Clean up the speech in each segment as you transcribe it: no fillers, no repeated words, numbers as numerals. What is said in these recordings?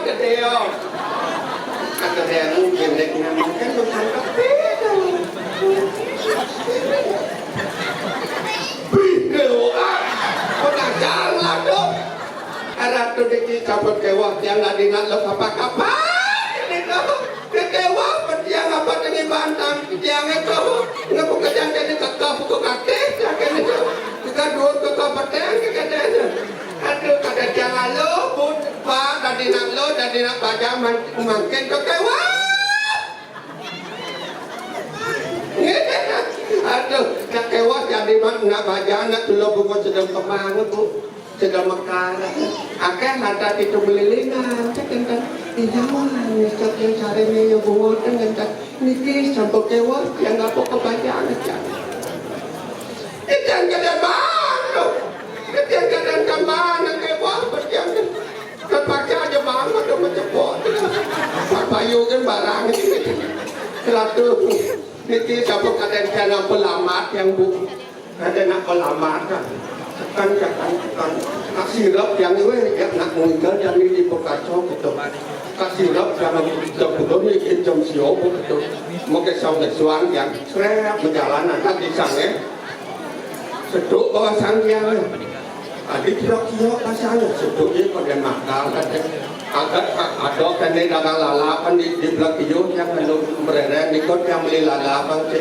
Kadeo. Kadeo mungkin dengan makan makan kafe. Bideo pernah jalan dong. Arah tu deki cabut kewah yang nadi nak lo apa-apa. Ini tu kewah yang apa dengan bantang yang itu ngapa kerjaan jadi kakak buku kakek kakek itu kakak dua kakak petang kakaknya. Aduh kada jangan lo pun pak nadi nak lo nadi nak baca makin kewah. Aduh, nak kewah jadi nak baca nak dulu buku sedang kemana bu, sedang makan. Akan ada itu melilingan, cakap iyawan, cakap yang cari ni yang buat dengan cakap niki sampai kewah yang apa kebaca aja. Ikan kadang baru, ikan kadang kemana kewah berjalan. Kebaca aja bangun tu macam pot. Payu kan barang ini. Kelatu. Niki siapa kadang jangan pelamat yang bu, ada nak pelamat kan nak sirap yang ini nak meninggal yang ini dipekacau gitu, sirap jangan betul ni jam siop gitu, mungkin sahaja suan yang serap berjalan nanti di sana, seduk bawa sangyang, adik siop pasangnya seduk ini pada makan agak ada kan ni dagang lalapan di belakang itu yang kalau berada di kota yang beli lalapan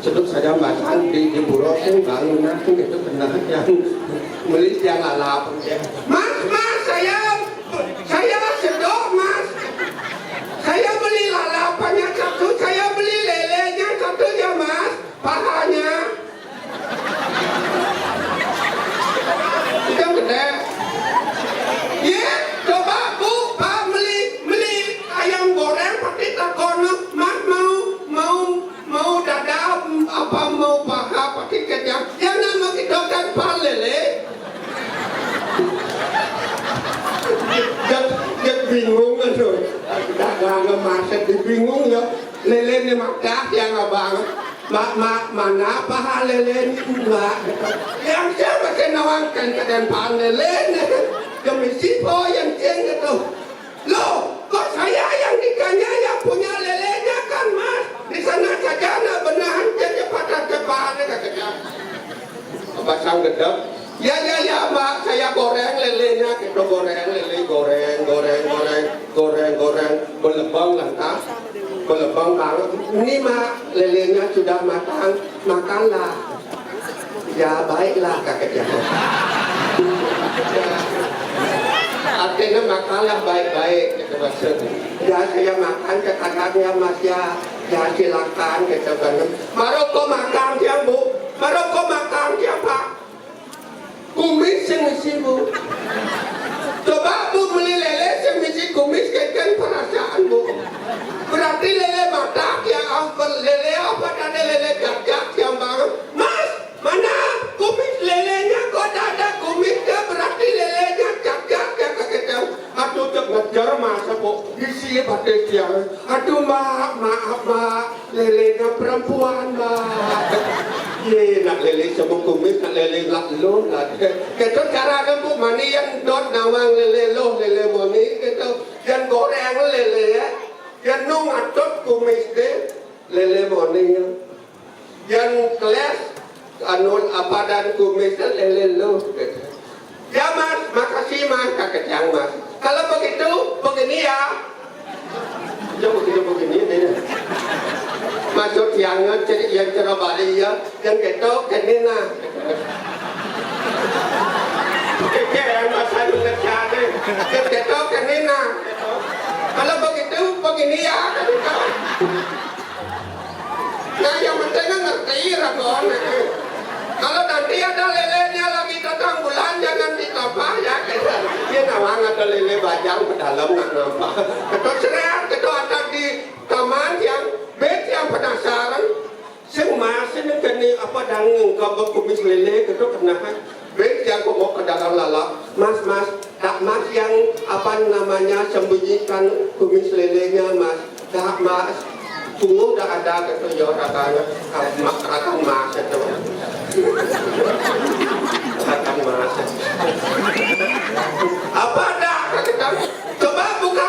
seduk saja makan di buruk yang bangunan itu kena yang beli yang lalapan mas saya seduk mas saya beli lalapannya satu saya beli lelenya satu ya mas pahanya itu gede ya coba bu pak beli ayam goreng pakai takono mas mau dada apa mau paha pakai kecap yang nama kita kan palele dia bingung kan tuh dagang masak bingung ya lele ni makan yang abang mana paha lele enggak yang siapa kenawangkan kedan pan lele yang mesti po yang ceng itu loh kok saya yang dikanyaya punya lelenya kan mas di sana saja nak benahan jadi pada cepat katanya pasang gedek ya mak saya goreng lelenya kita goreng lele goreng belebang lantas belebang banget ini mak lelenya sudah matang makanlah ya baiklah kakeknya artinya makanlah baik-baik gitu maksudnya ya saya makan ke kakaknya mas ya silakan gitu kan Maroko makan siang bu Maroko makan siapa kumis yang misi bu coba bu beli lele yang misi kumis kan perasaan bu berarti lele batak yang apa lele apa ada lele gagak yang baru mas mana kumis lelenya kok ada kumisnya berarti lelenya gagak aduh ngejar masa kok isi pada siang aduh maaf lelenya perempuan ye nak lele sebut kumis nak lele lalu kita cara bu mani yang dot nawang lele moni kita yang goreng lele yang nung atot kumis deh lele moni yang kelas anul apa dan kumis lele ya mas makasih mas kakek mas kalau begitu begini ya begini deh masuk yang cerah balik ya yang ketok kini nah yang masa bekerja deh yang ketok kini nah kalau begitu begini ya nah yang penting ngerti rakon kalau nanti ada lelenya lagi datang bulan jangan ditambah ya dia nawang ada lele bajang ke dalam nak nampak ketua serean ketua ada di taman yang bet yang penasaran semua sini kini apa dangeng kabel kumis lele ketua kenahan bet yang kok ke dalam lalap mas tak mas yang apa namanya sembunyikan kumis lelenya mas tak mas tunggu dah ada ketua katanya akan mas itu akan mas apa dah coba buka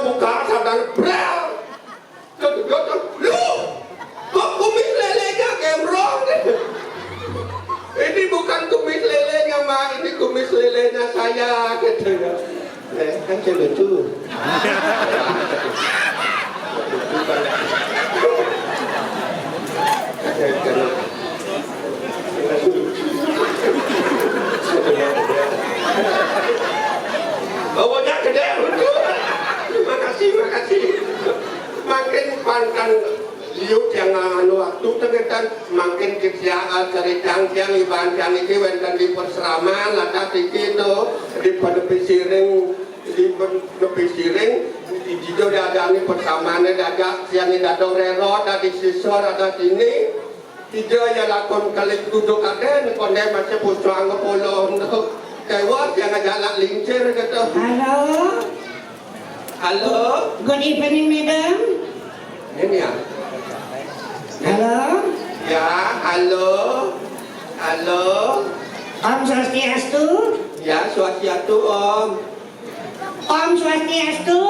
buka sadar brel. Lu, kok kumis lelenya gembrong? Ini bukan kumis lelenya, Mak. Ini kumis lelenya saya, gitu ya. Kan saya lucu. Bawanya gede, lucu. Makasih. Makin pantang liuk yang anu waktu tergetan makin kerjaan ceritang yang iban yang ini wenten di perseraman lada tiki itu di penepi siring di jido ada ini persamaannya ada yang ini ada rero ada di sisor ada sini jido ya lakon kali duduk ada ini konde masih pucuk anggap polo untuk kewat yang agak lincir gitu. Halo. Good evening, madam. Ini ya. Halo. Ya, halo. Om Swastiastu. Ya, Swastiastu Om. Om Swastiastu.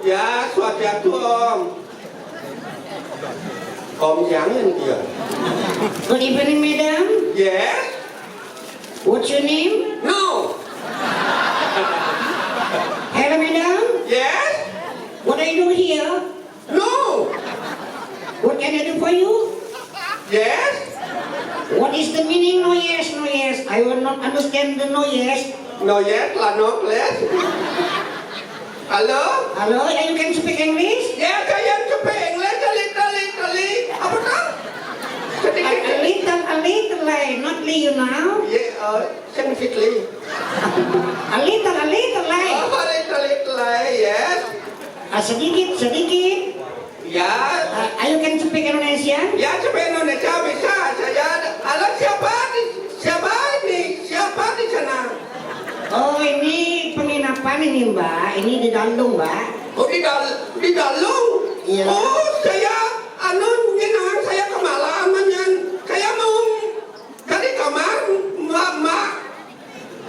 Ya, Swastiastu Om. Om jangan dia. Good evening, madam. Yes. What's your name? No. Hello, madam. Yes. What are you doing here? No. What can I do for you? Yes. What is the meaning? No yes, no yes. I will not understand the no yes. No yes là no less. Halo. Hello, you can speak English? Ya, saya coba English kali. Apa kau? A little, like, not you now. Yeah, scientifically. A little, like. Oh, little, yes. Sedikit. Ya. You can speak Indonesian? Ya, coba Indonesia bisa. Saya halo siapa di sana? Oh, ini penginapan ini, Mbak. Ini di Dalung, Mbak. Oh, di Dalung? Iya. Oh, saya nginang saya kemalaman yang saya mau dari kamar mak.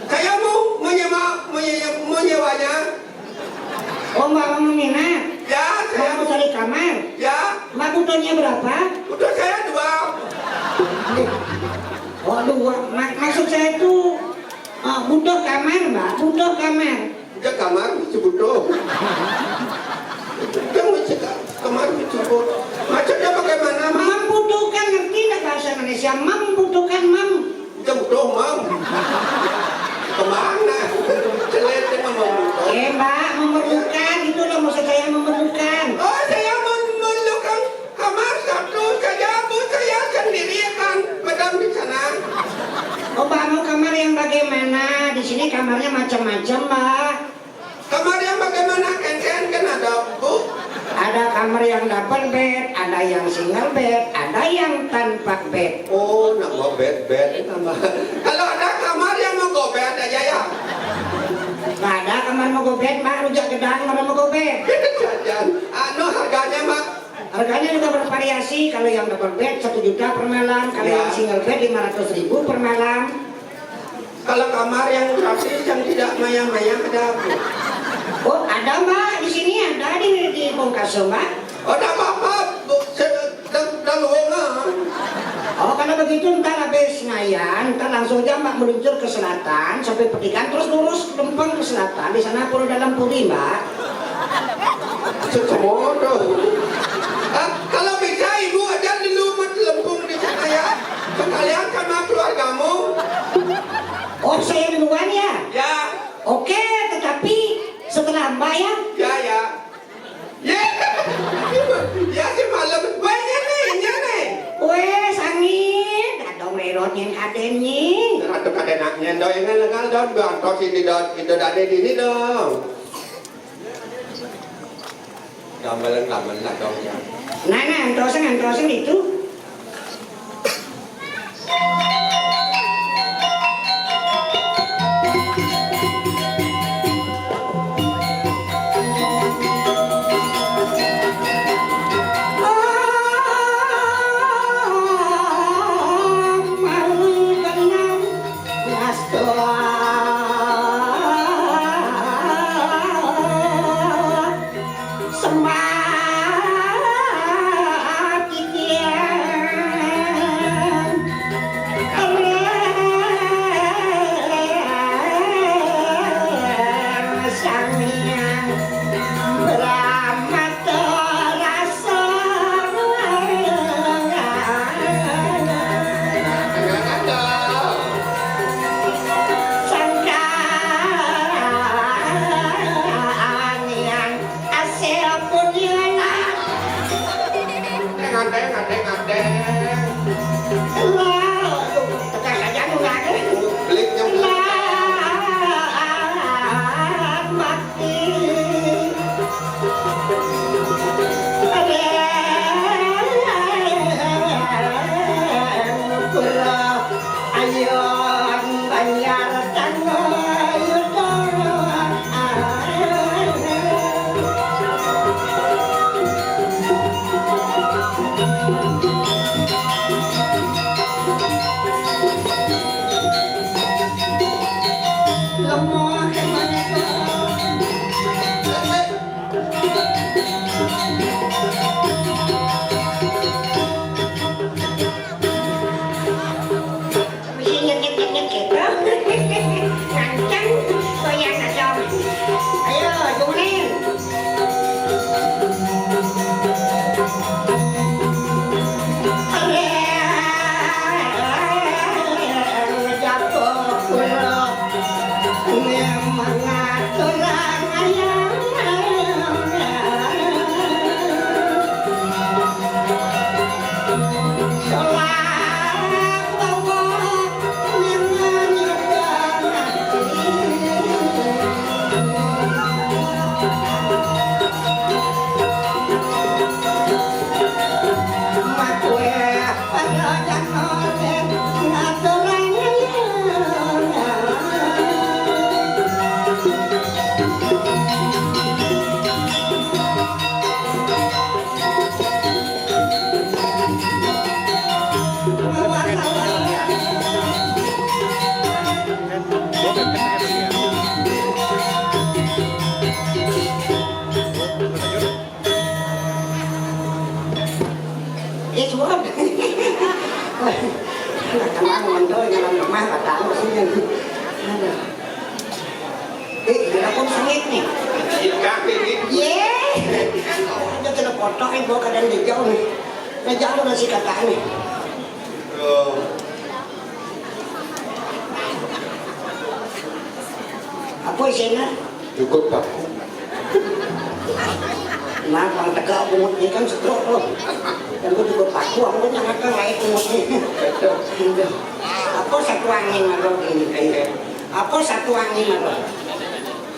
Saya mau menyewanya. Oh, Mbak mau menginap? Ya, saya Mau cari kamar? Ya, Mbak butuhnya berapa? udah saya 2. Oh, 2. Maksud saya itu butuh kamar, Mbak. Butuh kamar. Udah kamar butuh. Kamar butuh. Maksudnya bagaimana, Mam? Membutuhkan, ngerti nggak bahasa Indonesia? Membutuhkan, Udah butuh, Mam. Kemana? Celete membutuh. Mbak, memerlukan. Itu loh maksud saya memerlukan. Oh, saya memerlukan kamar satu saja, Bu. Saya sendiri kan, Madam di sana. Oh, Mbak mau kamar yang bagaimana? Di sini kamarnya macam-macam, Mbak. Kamar yang bagaimana? Kan ada, Bu. Ada kamar yang double bed, ada yang single bed, ada yang tanpa bed. Oh, nak mau bed. Kalau ada kamar yang mau go bed aja ya. Nggak ada kamar mau go bed, Mbak. Rujak gedang kamar mau go bed. Jajan. Harganya, Mak. Harganya juga bervariasi. Kalau yang double bed 1 juta per malam, kalau yang single bed 500.000 per malam. Kalau kamar yang gratis yang tidak mayang-mayang ada, Bu. Oh, ada, Mbak. Di sini ada di Bongkaso, Mbak. Oh, tidak apa-apa, Bu. Dah luang. Oh, kalau begitu ntar habis Senayan, ntar langsung aja Mbak meluncur ke selatan sampai Petikan, terus lurus lempeng ke selatan. Di sana Pulau Dalam Puri, Mbak. Secomodo. Kalau bisa Ibu aja di Lumut Lempung di sana ya. Sekalian sama keluargamu. Oh, saya duluan ya? Ya. Oke, tetapi setelah Mbak ya? Ya. Ya si malam. Banyak nih. Wes, angin. Adong rerot yang kadennya. Atau kadenaknya dong. Ini lengan dong. Bantos ini dong. Itu ada di sini dong. Gamelan lah dong ya. Nah, antosan itu. Apa isinya? Cukup Pak. Nah, kalau tegak umut ini kan setruk loh. Dan gue juga paku, aku jangan kan lain umutnya. Apa satu angin malah ini? Apa satu angin malah?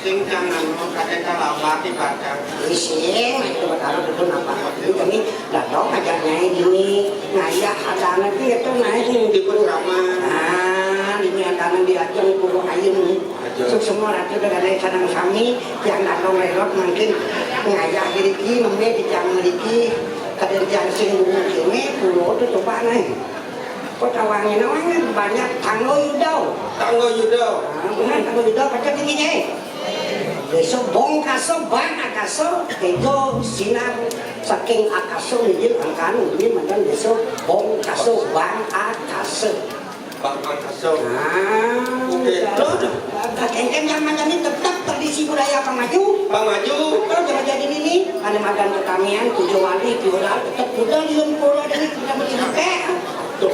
Sing jangan mau kadang kalau mati baca. Ising, itu taruh itu apa? Ini datang ajarnya ini ngayak ada nanti itu naik Di pertama. Nah, ini ada diajak puluh ayam. Semua ratu dengan sanang kami yang datang lewat mungkin ngayak diri membe di jam meriki kadang jam sing ini pulau itu coba nih. Kok tawangnya namanya banyak tanggo yudau. Tanggo Yudo. Bukan tanggo yudau pacak tingginya. Besok bong kaso bang akaso itu sinar saking akaso mijil angkan ini mantan besok bong kaso bang akaso. Bang Akaso. Oke, kengkeng yang macam ini tetap tradisi budaya Bang Maju. Bang Maju. Kalau jangan jadi ini, ada makan pertanian, tujuan piola, tetap budaya di pola dari kita bercerita. Tuh,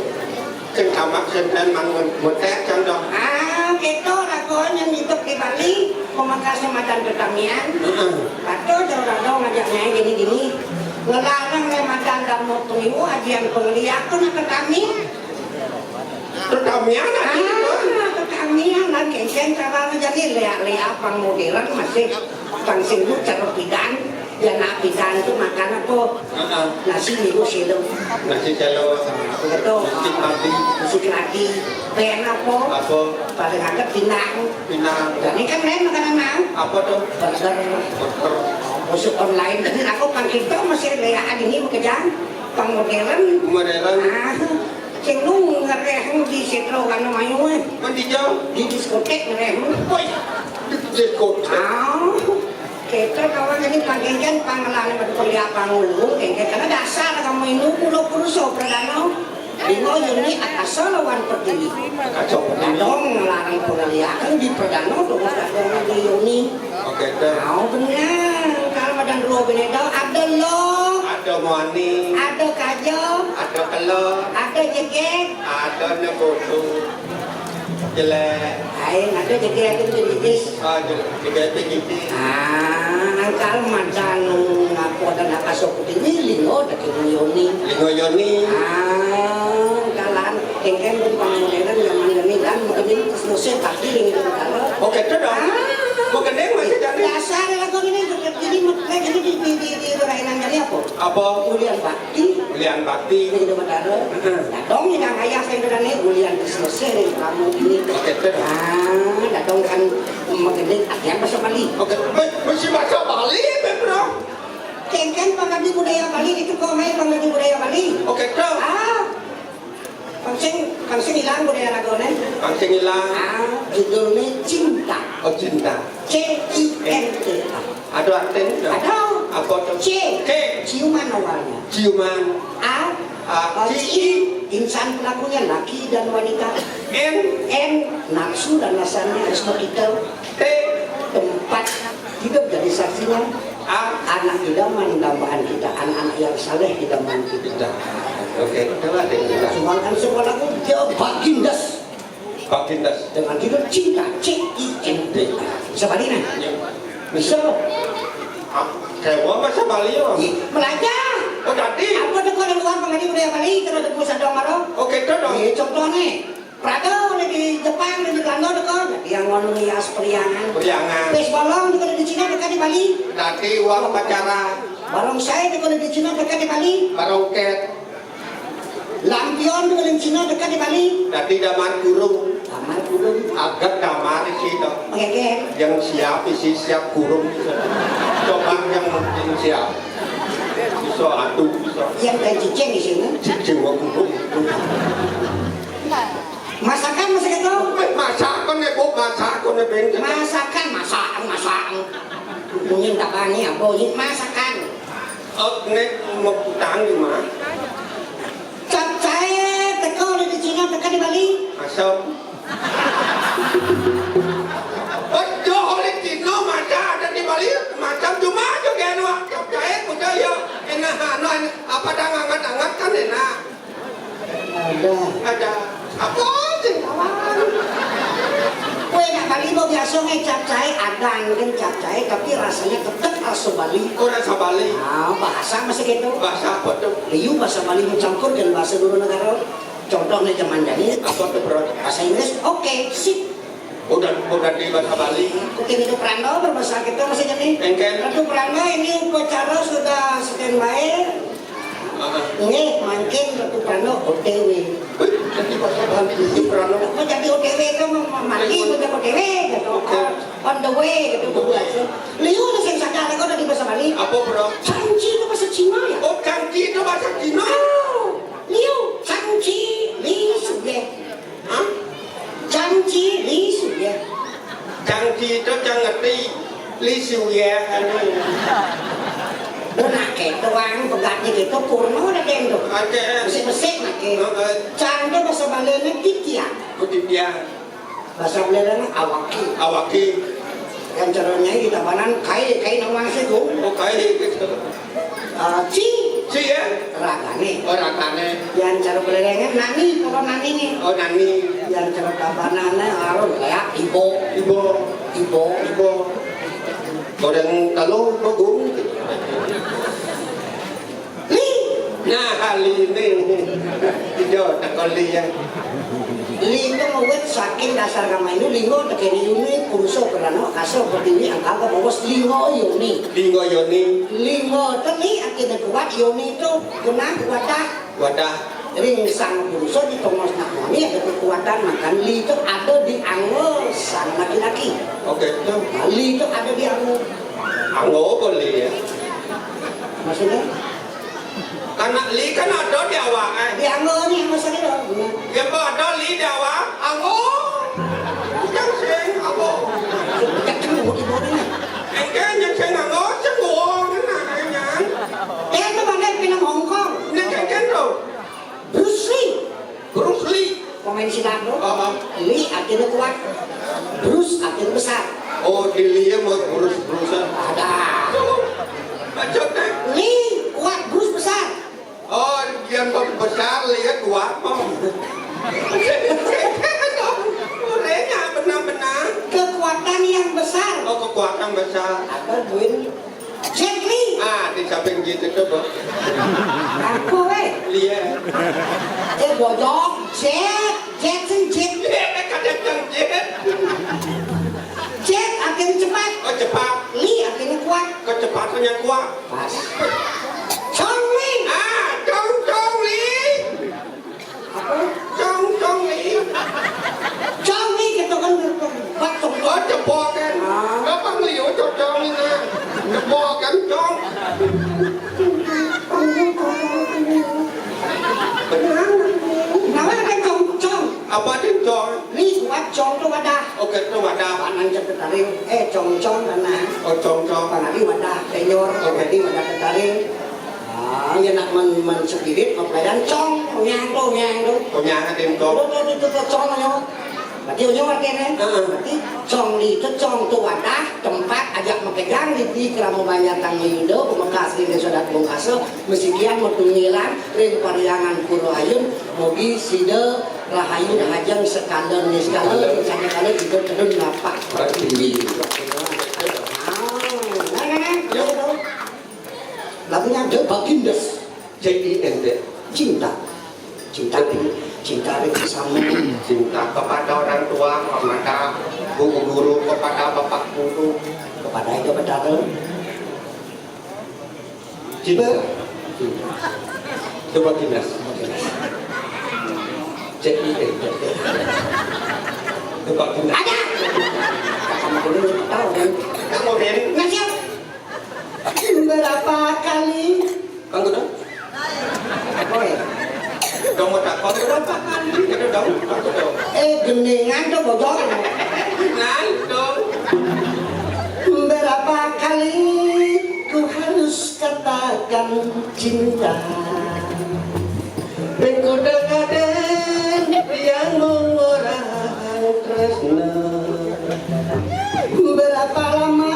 sing kamak senten mangun mutek condong. Itu ragon yang hidup di Bali, pemangkasnya makan pertanian. Atau jauh-jauh ngajaknya gini-gini, ngelarang makan dan mau tunggu ajian penglihatun ke kami. Pertamian Pertamian dan kengkeng cara menjadi lea-lea pang modern masih pang singgung cara pidan ya nak pidan itu makan apa nasi minggu silau nasi celo itu nasi keladi pen apa paling agak pinang jadi kan lain makanan mau apa tuh burger musik online jadi aku pang itu masih lea ini bekerja pang modern sing lu ngereheng di setro kan mayu mandi jauh di diskotek ngereheng diskotek kita kawan ini panggengan panglalan berkuliah pangulu karena dasar kamu ini pulau so perdana Bingo ini asal lawan pertini kacau dong larang kuliah kan di perdana dong ada di Yuni oke dah benar kalau madan dua benedo ada lo ada mani ada kajo ada kelor ada jeget ada nebodo jelek ada jeget itu jenis jeget tinggi kalau madan ngaku ada nakasok ini lingo ada Yuni kalan kengkeng pun pangmuderan zaman ini kan mungkin selesai tapi dengan kalau oke itu dong bukan deh masih jadi dasar lagu ini jadi di rainan jadi apa ulian bakti ini di Madara dong yang ayah saya dengan ini ulian selesai dari kamu ini oke itu dong kan mungkin akhirnya bahasa Bali oke masih bahasa Bali bro kengkeng pangadi budaya Bali itu kau main pangadi budaya Bali oke itu Pangsing hilang budaya lagu ini pangsing hilang judulnya cinta Oh cinta. C-I-N-T. Ada artinya? Ada. Apa tuh? C. Ciuman awalnya. Ciuman. A. C-I. Insan pelakunya laki dan wanita. N. Nafsu dan rasanya harus kita. T. Tempat hidup jadi saksinya. A. Anak idaman dambaan kita. Anak-anak yang saleh idaman kita. Oke, coba deh kita. Semakan sekolahku dia bagindas. Bagindas. Dengan judul cinta. C-I-N-T. Bisa balikan? Bisa. Kayak bahasa Bali ya? Belajar. Oh tadi. Apa ada kau luar pengaji budaya Bali terus ada pusat dong maro? Oke itu dong. Contohnya, Prado di Jepang di Belanda dekat, yang ngono hias periangan. Periangan. Pes balong dekat di Cina dekat di Bali. Tadi uang pacaran. Barong saya dekat di Cina dekat di Bali. Baroket. Lampion dekat di Cina dekat di Bali. Tadi damar kurung. Damar kurung. Agak damar isi dong. Mengeket. Yang siap isi siap kurung. Coba yang siap. Bisa atuh bisa. Yang kayak cicing di sini. Cicing wong kurung. Masakan itu? Masakan ya bu, masakan ya bengkel. Masakan. Mungkin tak banyak, boleh masakan. Nek mau putang gimana? Capcay teko di Cina teko di Bali. Asam. Oh, oleh Cina macam ada di Bali. Macam cuma juga enak. Capcay punya ya. Enak, apa dah hangat-hangat kan enak. Ada. Apa sih kawan? Kue nak Bali mau biasa capcay ada mungkin capcay tapi rasanya tetap rasa Bali. Oh rasa Bali. Nah, bahasa masih gitu. Bahasa apa tuh? Liu bahasa Bali mencampur dengan bahasa dulu negara. Contohnya zaman jadi Apa tuh bro? bahasa Inggris oke, sip. Udah di bahasa Bali. Kutin itu Prando berbahasa kita masih jadi. Engkel. Ratu Prando ini upacara sudah standby. Ini mungkin Ratu Prando OTW. Jadi bahasa Bali itu Prano. Mau jadi OTW itu mandi mau jadi OTW gitu. On the way gitu bahasa. Liu ada yang sadar kau dari bahasa Bali. Apa bro? Canci itu bahasa Cina ya. Oh kanji itu bahasa Cina. Liu canci li suye. Hah? Canci li suye. Kanji itu jangan ngerti. Li siu ya. Nak ke tuang pegatnya gitu purno ada yang tuh. Ada. Mesik nak ke. Canda bahasa Bali ni titian. Kutipian. Bahasa Bali ni awaki. Awaki. Yang caranya kita banan kai nama situ. Oke. Ci Si ya. ragane. Orang tane. Yang cara belengnya nani kalau nani ni. Oh nani. Yang cara kabanane harus kayak ibu. Goreng telur bagung. Li. Nah kali ini hijau tak kali ya. Li itu mawet saking dasar kama ini lingo tekeni ini kurso kerana kasar berdiri angka bawas lingo yoni. Lingo yoni. Lingo teni akhirnya kuat yoni itu kena Wadah. ring sang kurso di Thomas Nakoni ada kekuatan makan li itu ada di anggo sang laki-laki. Oke. Li itu ada di anggo. Anggo boleh ya. Maksudnya? Karena li kan ada di awak. Di anggo ni anggo sakit dong. Ya ada li di awak. Anggo. Bukan sing anggo. Cek cemut ibu ni. Engkau yang sing anggo semua kenanya. Dia tu pandai film Hong Kong. Ni kan tu. Bruce Lee. Bruce Lee. Pemain silat tu. Lee akhirnya kuat. Bruce akhirnya besar. Oh di Lee mau Bruce-Brucean. Ada. Macamnya. Lee kuat, Bruce besar. Oh yang besar lihat kuat mau. Orangnya benar-benar. Kekuatan yang besar. Oh kekuatan besar. Ada duit. Jet Li. Di samping gitu tu bro. Aku Lihat. Dia bodok. Jet. Lihat kadang-kadang jet. Jet akhirnya cepat. Oh cepat. Lee akhirnya kuat. Kecepatannya kuat. Pas. Chong Wing. Chong Lee. Apa? Chong Lee. Chong Wing kita kan buat Oh cepok kan. Apa ngeliu Chong ini? Cepok kan Chong. Benar. Nama kan Chong. Apa dia Chong? Lee kuat. cong tu wadah. Oke, itu wadah. Panang cepet taring, cong mana? Oh, cong-cong. Panadi wadah tenyor, panadi wadah taring. Yang nak men spirit, pelayan cong, nyang tu. Kau nyanyi tim kau. Itu cong nyo. Berarti nyo artinya, berarti cong itu cong tu wadah tempat ajak mekegang di keramu banyak tang lido pemekas di sadat bungkasa mesikian metungilan ring pariangan puro ayun mogi side rahayu hajang sekalen ni sekalen saja kali itu terus lapak. Lagunya The Bagindas. JINT. Cinta bersama, Cinta kepada orang tua, kepada guru, kepada bapak guru, kepada itu betul. cinta. Coba dinas. JINT. Coba dinas. Ada. Kamu boleh tahu kan? Kamu Ren, Nggak siap. Berapa kali? kamu tahu? Oh ya. Kamu tak kau berapa kali? Kita tahu, kamu tahu. Geningan tuh bojol. Nah, dong. Berapa kali ku harus katakan cinta? Bengkodak-kodak yang mengorang tresna. Berapa lama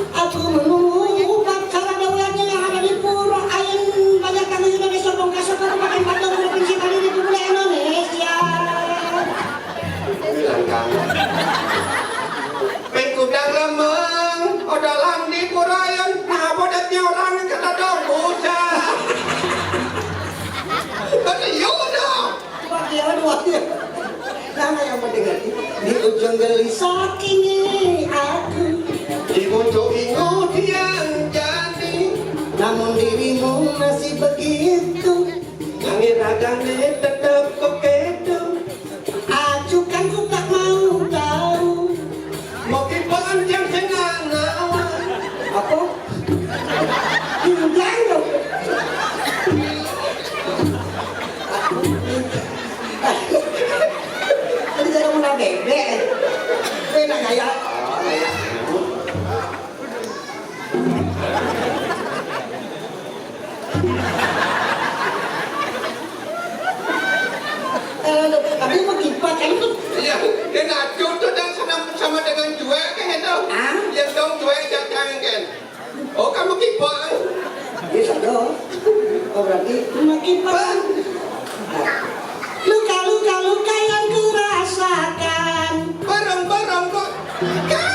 aku menunggu bakal ada ularnya yang ada di pura ayam banyak kami sudah disobong kasar makan patung provinsi Bali di Pulau Indonesia. Bilang kamu. Bengkodak lemeng, odalan di purayan, nah bodetnya orang kata dong usah. Kata yaudah. Wakil. Nama yang mendengar di ujung gelisah kini aku. Di puncak ingut yang jadi, Namun dirimu masih begitu. angin agaknya tetap kekedu. Acukan ku tak mau tahu. Mau kipan yang senang ngawan. Apa? Hindang dong. Tadi saya mau bebek. Enak gaya. Tapi mau kipas kan itu. Iya, dia ngacu tuh dan sama dengan cuek kan itu. Ah? Yang dong cuek jangan kan. Oh kamu kipan. Bisa dong. Oh berarti mau kipas. Luka yang ku rasakan. Barang kok. Kan.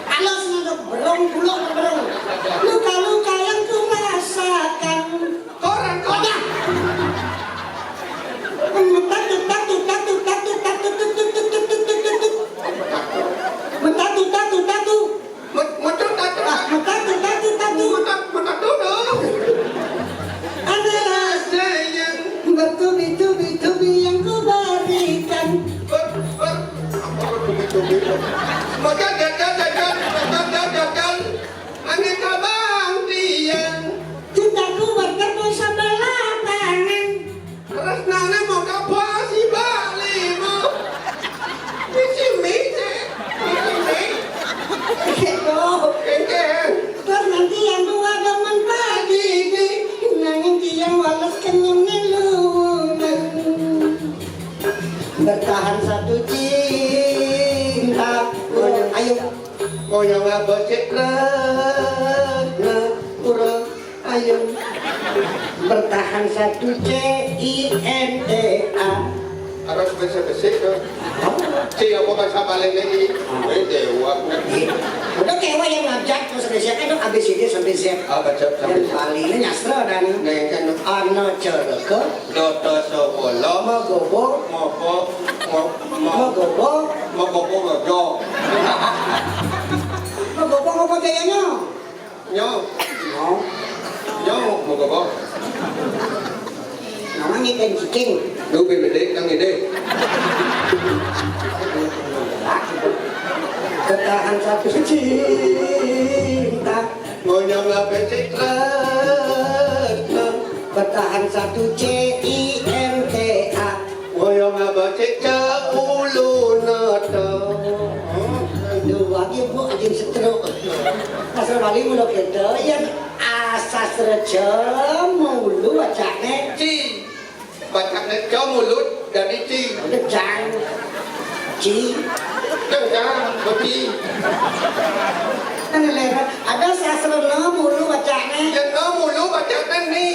Alas untuk berong. Luka yang ku rasakan. Koran koran. Metatu dong. Ada Ada yang bertubi-tubi yang ku berikan. Maka jajan. Angin kabang tiang. Cintaku bertepuk sebelah tangan. Terus nana mau kapal si Bali mau. Misi. Gitu. Kengkeng. Terus nanti yang dua demen pagi nangin tiang walas kenyangnya lumen. Bertahan satu cinta. Ayo. Koyong abah cekrana urang ayam. Bertahan satu CINTA. Harus besi tuh. Siapa bahasa Bali lagi? Dewa. Udah kewa yang ngajak terus Indonesia kan ABCD sampai Z. Baca Dan Bali ini nyastra dan Neng kan Ana Cereke Doto Sokolo Mogobo Mogobo Mogobo jayanya. Nyo No. Mogobo. Namanya ikan cicing. Lu bebek kang ide. Bertahan satu cinta. Ngonyong abe cekrana. Bertahan satu CINTA. Ngoyong abah cekau bikin setruk. Asal Bali mulu kita yang asas reja mulu bacane. Ci. Bacane kau mulut dari ci. Udah jang. Ci. Jangan, kopi. Kan lewat ada sastra mulu bacane. Yang kau mulu bacane ni.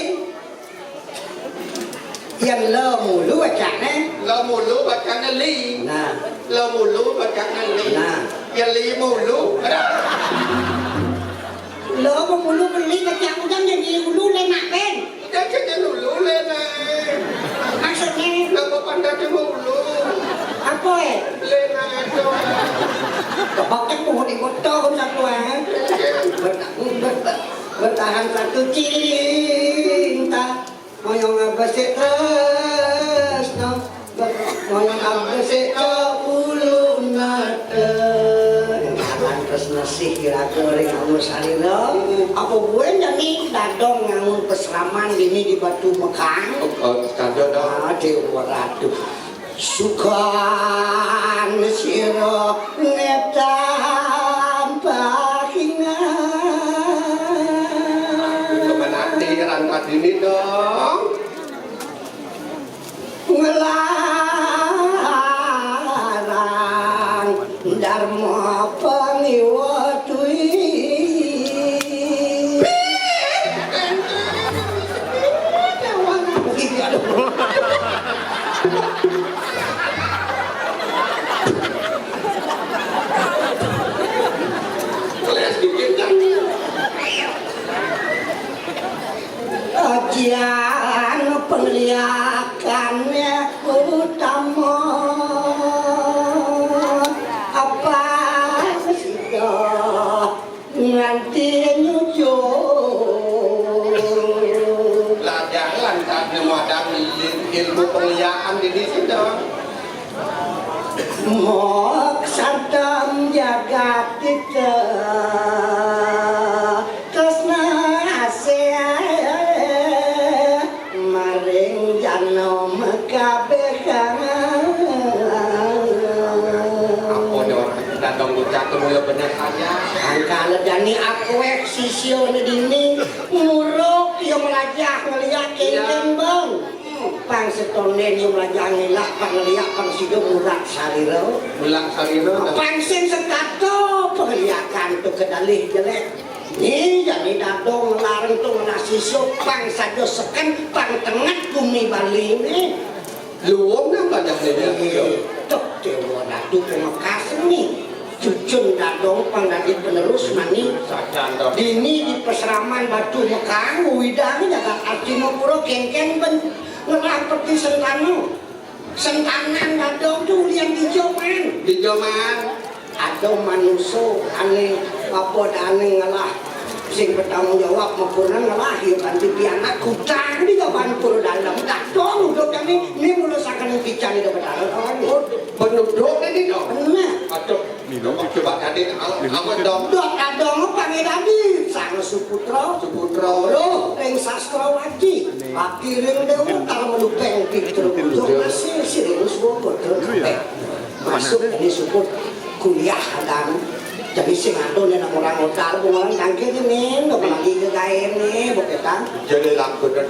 Yang le mulu bacane. Lo mulu bacane li. Nah, Lo mulu bacane li. nah. Yang li mulu. Lo mulu beli bacaan udang jadi mulu lemak ben. Jangan mulu lena. Maksudnya Nama pandai mulu. apa Lena itu. Pakai pohon di kota pun satu bertahan satu cinta moyong apa sih terus no moyong apa sih ulu nate terus nasi kira-kira kamu salino apa gue jadi dadong ngangun peseraman ini di Batu Mekang Kado dah. Dewa Ratu sukan siro ngetam pahingan Kemenati rangkat ini dong. ngelarang dharma pangiwatui Kelas dikit kan. Ajian penglihakannya utama apa sih nanti nyucuk Lah jangan tak ada ilmu penglihakan di sini dong. Mok santam jagat kita tresna asea maring jano mekabehan Aku ni orang datang ucap tu mula benar saja. angka ledani aku eksisio ni dini muruk yang melajak ngeliat kengkeng bang pang setonen yang melajak ngelak pang ngeliat pang sido murak saliro Ulang salino. pangsin sekato penglihakan tu kedalih jelek ni jadi dadong larang tu nasi pang sajo seken pang tengah bumi Bali ni Luom nak banyak dia. tok Dewa Ratu Pemekasan ni cucun dadong pang dari penerus mani Sajan dong. ini di peseraman Batu Mekang widang jaga Arjuna Pura kengkeng ben ngelapeti sentanan dadong tu liang dijoman Di Joman. ada manusia ane apa ane ngalah sing bertanggung jawab maupun ngalah ya kan di anak kutang di kapan pura dalam dadong udah kami ini mulai sakan pican di dalam Penduduk ni dong. benar Aduh, minum coba tadi apa dong? dok dadong panggil tadi sang Suputra Suputra. Loh, yang sastra wajib akhirnya dewa tak melupeng pikir masih serius bobot masuk ini support kuliah dan jadi sing ado nih orang hotel bukan tangkir ini nggak lagi ke gaya ini bukan Jadi laku dah.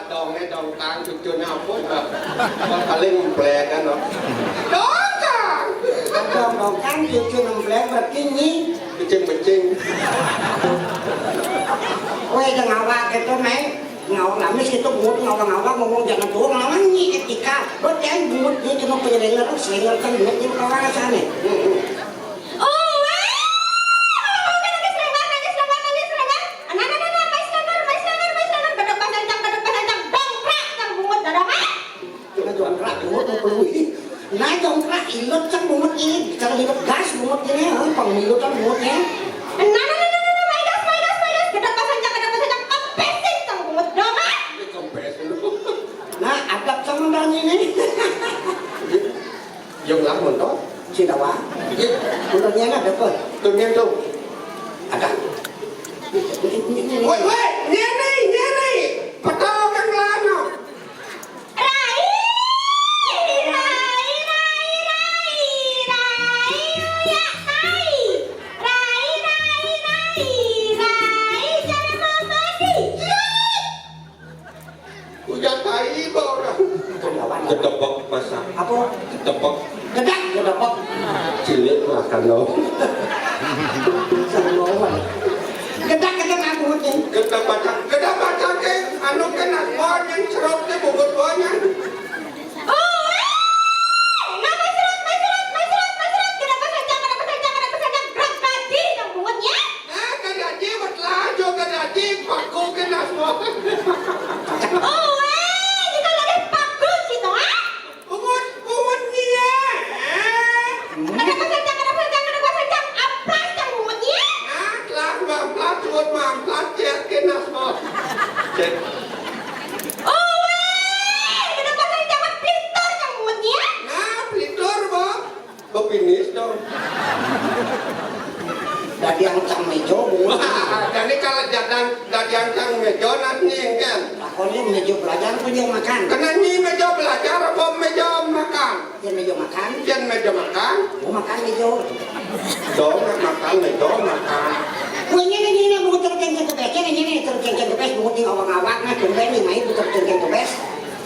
Dongnya dong kang cucunya apa? Paling memplek kan loh. Dongkang. dong cucu nemblek berarti ini Becing-becing. weh jangan ngawak itu neng ngawak lamis itu buat ngawak ngomong jangan tuh ngawak ini etika buat yang buat ini cuma penyelenggara sehingga kan buat ini kawan sana nah jongkrak ilot kan bungut ini cara libat gas bungut ini pemilu kan bungutnya nah adab sama dan ini Dùng lắm một tốt. si tawa untungnya ada apa Tự nhiên đâu. ada Woi, nyeri. Patau kang lano. Rai, ya tai. Rai, jangan mamadi. Ujan tai orang. Ketepok masak. Apa? Ketepok. Gedak, gedepok. Cilik makan lo. Selawan. Gedak aku mesti. Kita baca ke anu kena pohon yang serotnya bubut pohonnya. Oh, nama serot. Kenapa saja berat tadi yang buatnya? Nah, kena jibat laju, kena jibatku kena semua. Oh, kita lagi bagus itu, ah? Bubutnya. Kenapa saja apa yang buatnya? Nah, mamplat, sebut mamplat, cek kena semua. Cek. Oh, kenapa saja pelitор yang buatnya? Nah, pelitор, Bob. Bob finish dong. Dadi ancang mejo bunga. Jadi kalau dadi ancang mejo nanti kan. Lakonnya mejo belajar apa dia makan? Kena ni mejo belajar, Bob mejo makan. Dia mejo makan. Jen mejo makan. Mau makan mejo. Dong makan mejo makan. Kuenya ini buku terkengkeng kebesnya ini terkengkeng kebes buku ting awak-awak nah tumben nih main buku terkengkeng kebes.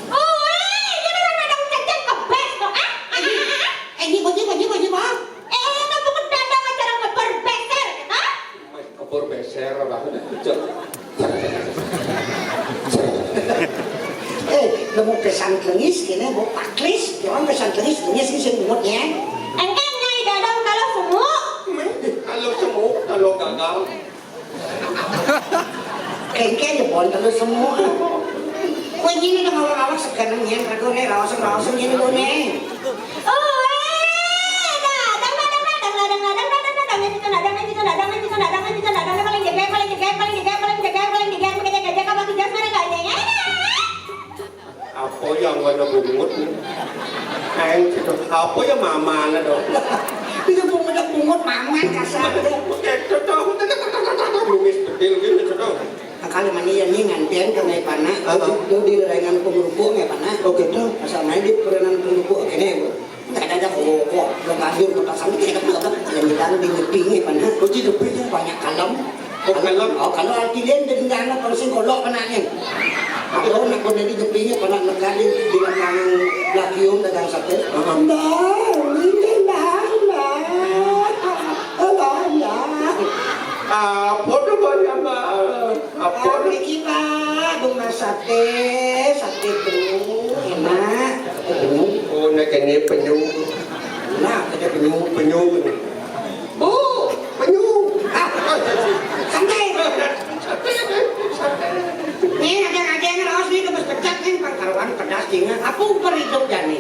Oh, ini kadang-kadang cecek ke best tuh, ah? Ini baju bang. Kamu kadang acara ngeberbeser, ah? Kebur beser lah. Kamu pesan keris kini mau paklis, jangan pesan keris ini sih semutnya. Engkau nyai dadang kalau semua. Kalau semua, kalau gagal. Kengkeng ya bon kalau semua. Kue ini udah awak-awak sekarang yang ragu nih rawasem ini lo nih. Oh, Apa yang mana bungut nih? Apa yang mama lah dong? Itu bungut maman kasar. Lumis betil gitu dong. Kali mana yang ini ngantian ke ngai panah, itu di rengan pengurupuk ngai panah. Oke tuh, asal main di perenan pengurupuk kene bu. Tak ada kok, lo ngajur ke pasar ini kita yang kita di nyepi ngai panah. Oh di nyepi banyak kalem. Kalau artilen dari dana konsen kolok kenanya. Kalau nak kau dari nyepi ngai panah nekali di belakang lakium dagang sate. Apa tuh banyak banget? Apa tuh? Iki Pak, bunga sate penyu, enak. Oh, nak kena penyu. Nah, ada penyu. Oh, penyu. Santai. Nih ada yang raos nih kebes pecak nih pangkalan pedas dengan apa hidup jani.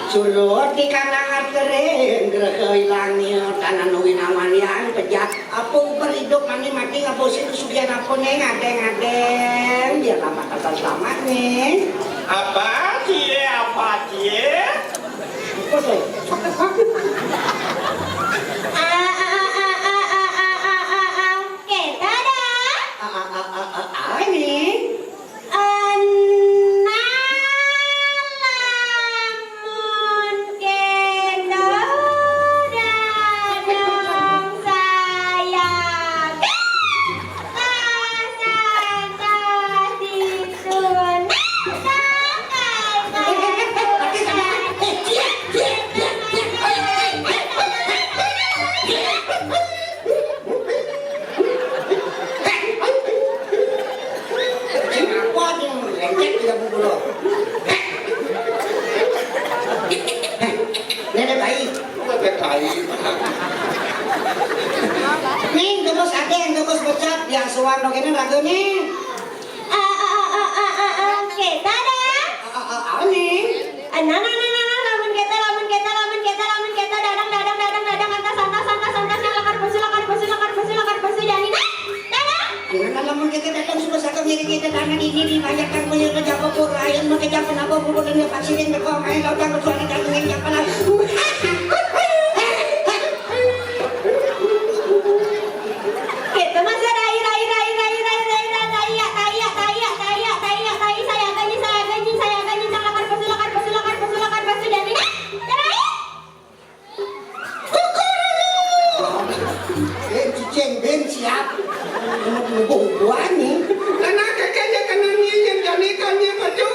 Sulut di kanan kering gerak hilangnya tanah nuwi naman yang pejat. Apa hidup mandi mati ngapusin kesugihan apa nih ngadeng biar lama kata selamat nih. Apa cie? Apa tuh? Oke, dadah. Ini. Lamun kendo dadang sayang asal ditun Nenek baik. Pakai tai. Nih, terus ada yang terus becak yang suar dong ini lagu nih. Oke, dadah. Nih. Lamun kita dadang antas yang lakar besi jani nah. Dadah. Dengan lamun kita datang sudah satu diri kita tangan ini banyak yang punya kerja pupur lain bekerja kenapa pupur dan vaksin berkau main lautang bersuara dan ingin yang pernah. Kita masih rai. siap. Bubuan nih. Karena kakeknya kanannya yang jadikannya pacu.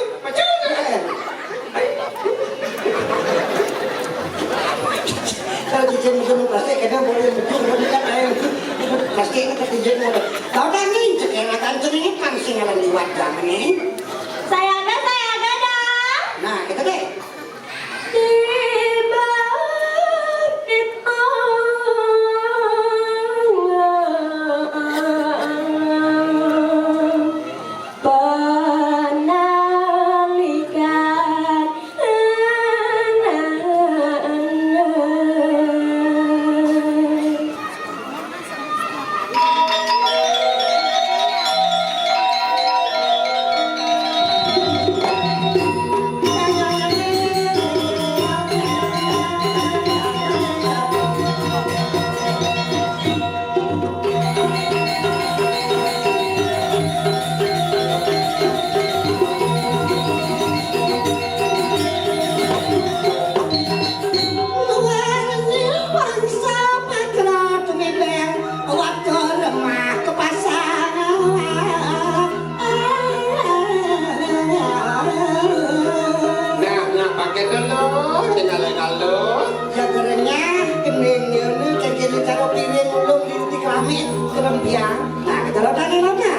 Kalau jajan sama plastik kadang boleh betul kan kayak plastik itu ketijan boleh. Kau dah nih cekeratan ceripan sih ngalan liwat zaman nih. Sayang dah. Nah kita deh. Tiba di penalikan Nah, pakai dulu, tinggal dulu. Ya kerennya kening ini jadi taruh piring belum di keramik kerempiang. Nah kita roda nih roda.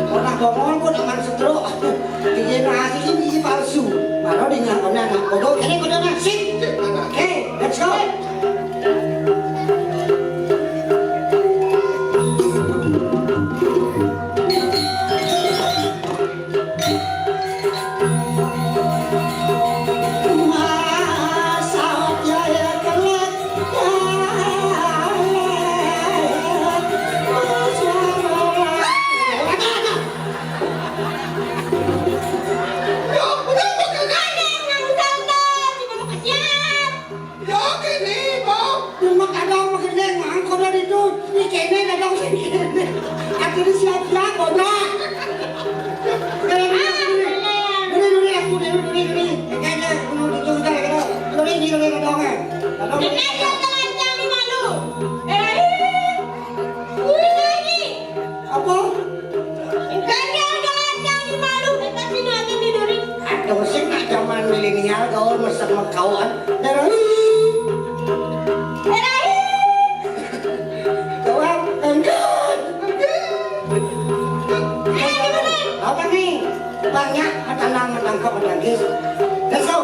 Orang bongol pun aman stroke. Bikin nasi ini biji palsu. Baru dengan benar. Kodok ini kodok nasi. Oke, let's go. Akhirnya siap-siap kodok. Milenial kau masak makauan darah kau enggak apa nih banyak matang kau lagi let's go.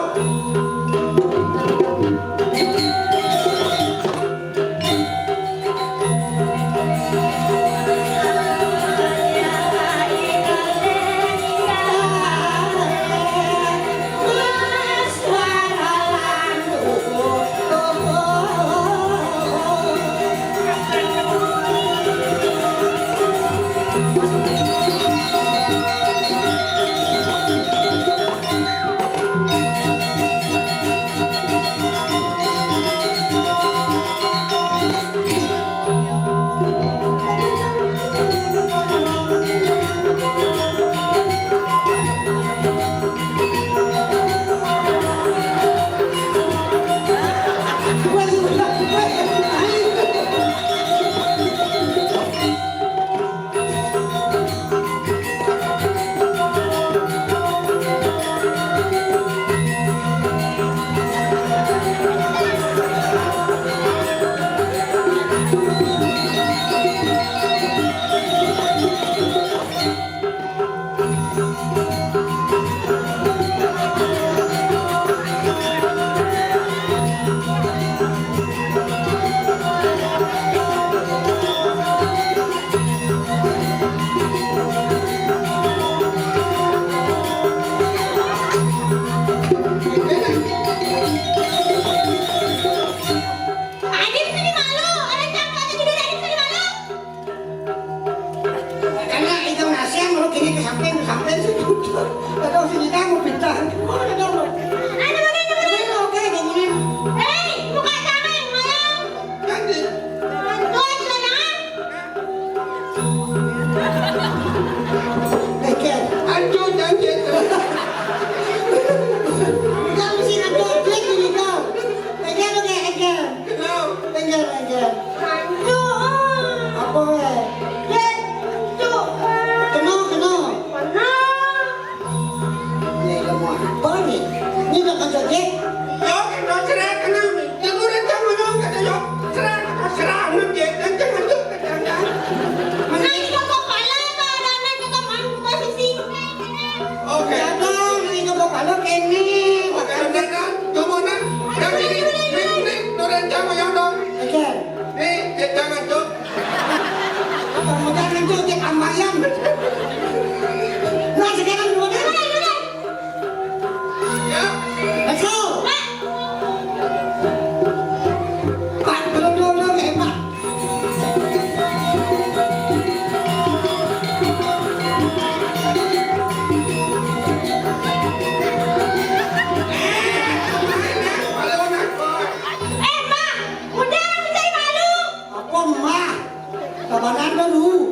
Kabanan baru.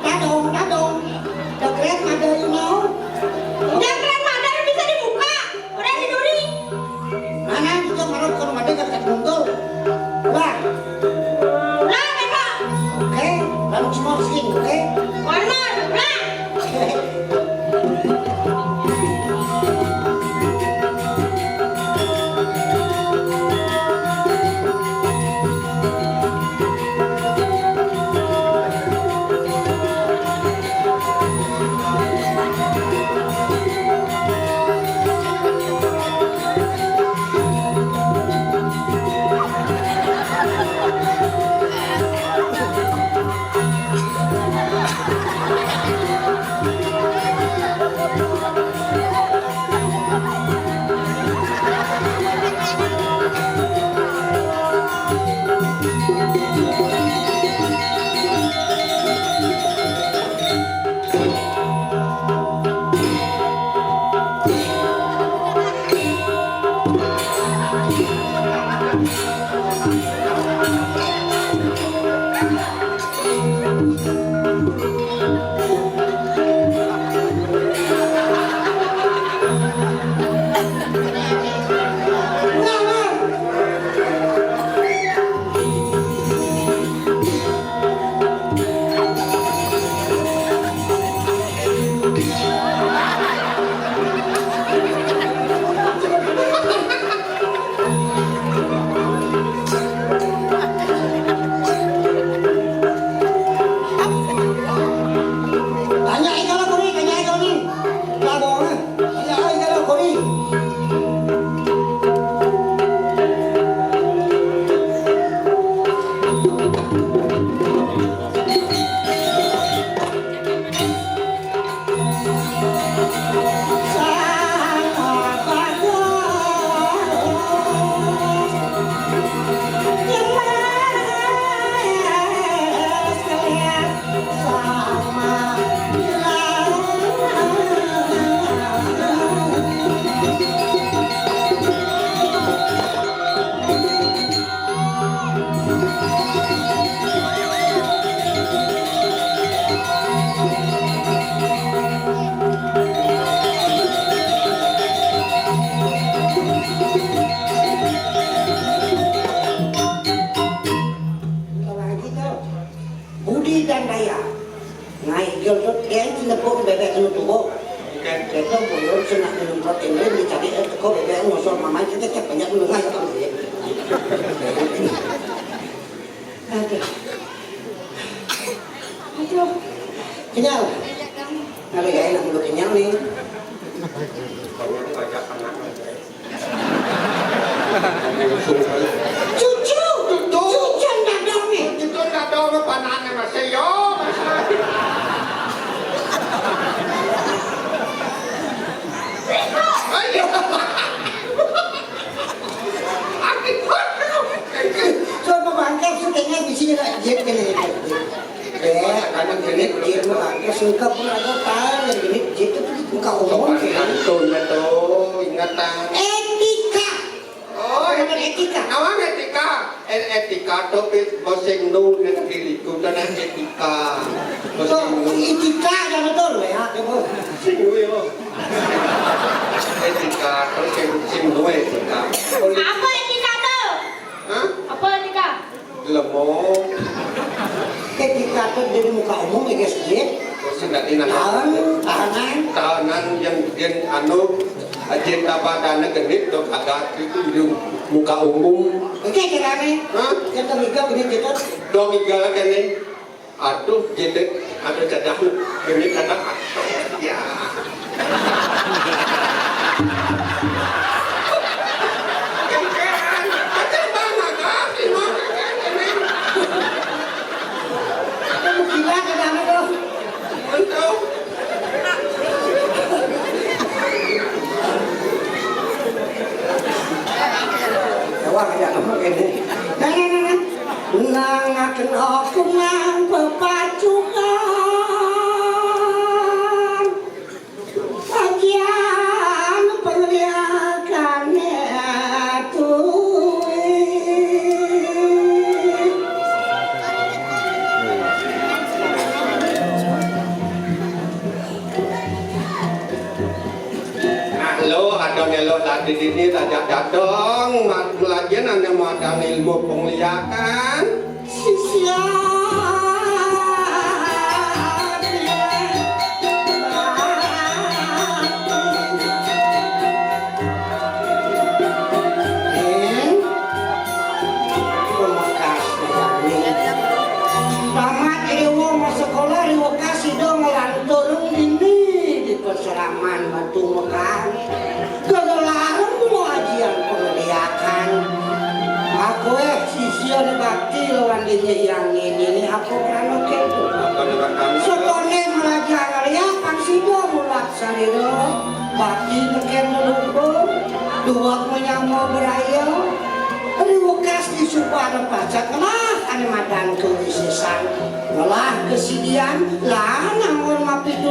Dadong, Kenyal. Kalau gak enak udah kenyal nih. Cucu dadong nih. Cucu dadong panahnya masih yo. Ayo. Coba bangkai sukanya di sini lah. Jet kene. Kadang genit jet lo bangkai suka pun ada tahu yang genit jet itu buka umum. Betul, ingatan. Etika. Oh, etika. Awang etika. Etika topik boseng nu dengan diriku dan etika. Boseng nu. Etika yang betul ya. Sing nu yo. Etika, sing nu etika. Apa etika tuh? Hah? Apa etika? Lemong. Etika itu jadi muka umum ya guys jet. Boseng nggak tahanan. Tahanan yang gen anu. Agenda badannya genit dok agak itu di muka umum. Oke kirane. Hah? Kita mikir ini kita. Dong igala kene. Aduh genit ada cadah genit kata ya. Gila kadang itu. Betul. Wah, ya kamu ini. Nangaken hukuman pepacukan Ajian perliakannya tuwi Lo ada nelo tadi ini tajak dadong melajian hanya mau ada ilmu penglihakan sisian Seraman batu Mekah kegelaran dulu ajian penglihakan aku sisian bakti lawan diri yang ini aku kan oke tuh setone melajar liakan sido mulak sarido bakti teken dulu dua menyambo beraya riwukas di supaya pajak lah ane madan kewisesan malah kesidian lah namun mapitu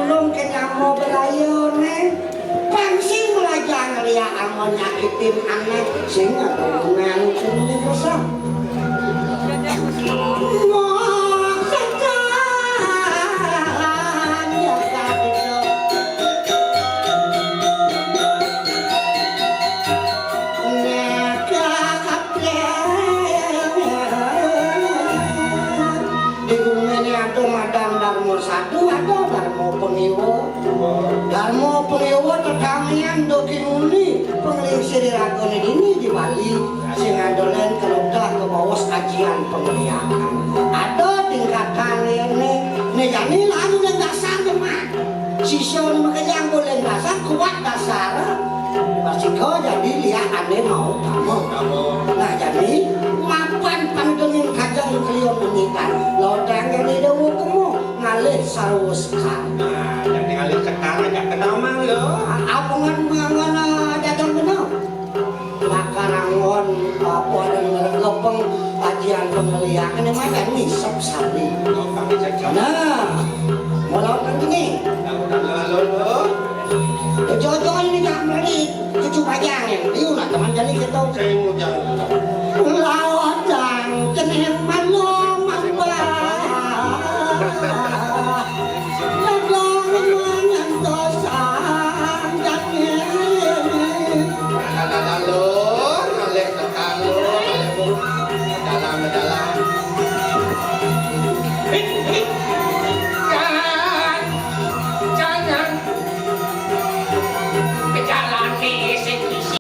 tim anak sing ada hubungan sing kosong. Satu ada Darmo Pengiwo terkamian doki muni pengelisir rakone ini di Bali sing adolen kelompok ke bawah ajian pengeliakan ada tingkatan ini jani lalu yang dasar teman sison makanya boleh dasar kuat dasar masih kau jadi lihat aneh mau kamu nah jadi mapan pandengin kajang kelion menikah lodang yang di dawu kamu ngalih sarus kan jadi ngalih sekarang gak kenal mang lo apa ngan datang kenal makarangon apa dan ngelepeng ajian pengeliakan ini makan nisap sari nah mau kan gini jodoh ini jangan beli cucu pajang yang diunat teman jadi kita saya mau jangan lawan